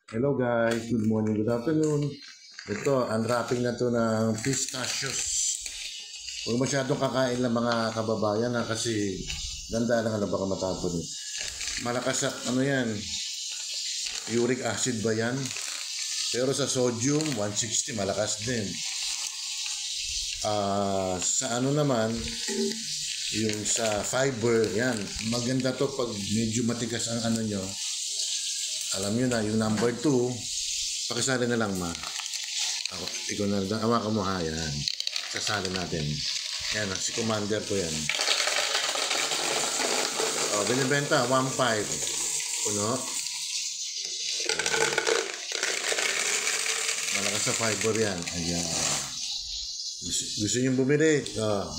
Hello guys, good morning, good afternoon. Ito, unwrapping na to ng pistachios. Huwag masyadong kakain ng mga kababayan kasi ganda lang baka matapon eh. Malakas sa ano yan, uric acid ba yan? Pero sa sodium, 160, malakas din. Sa ano naman, yung sa fiber, yan. Maganda to pag medyo matigas ang ano nyo. Alam nyo na, yung number 2, pakisali na lang ma. Ako, ikaw na lang, awa ka mo ha, yan. Sasali natin. Yan, si commander ko yan. Binibenta, 1.5. Puno. Malakas sa fiber yan. Ayan. Gusto nyo bumili?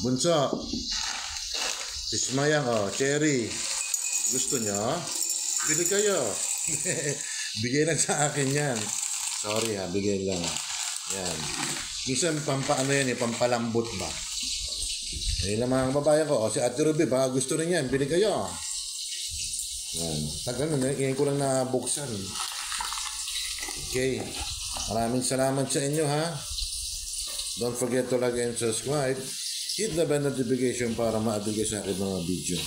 Bunso. Ismayang, cherry. Gusto nyo? Bili kayo. Bigay lang sa akin yan. Sorry ha, bigay lang. Yan. Minsan pampaano yan pampalambot ba? Ayun lang mga babae ko. Si Ate Ruby, baka gusto rin yan. Bili kayo. Yan. Tagal na, ngayon ko lang nabuksan. Okay. Maraming salamat sa inyo ha. Don't forget to like and subscribe. Hit the bell notification para ma-update sa akin mga video.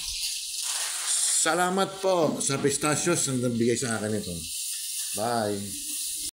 Salamat po sa pistachios na nabigay sa akin ito. Bye.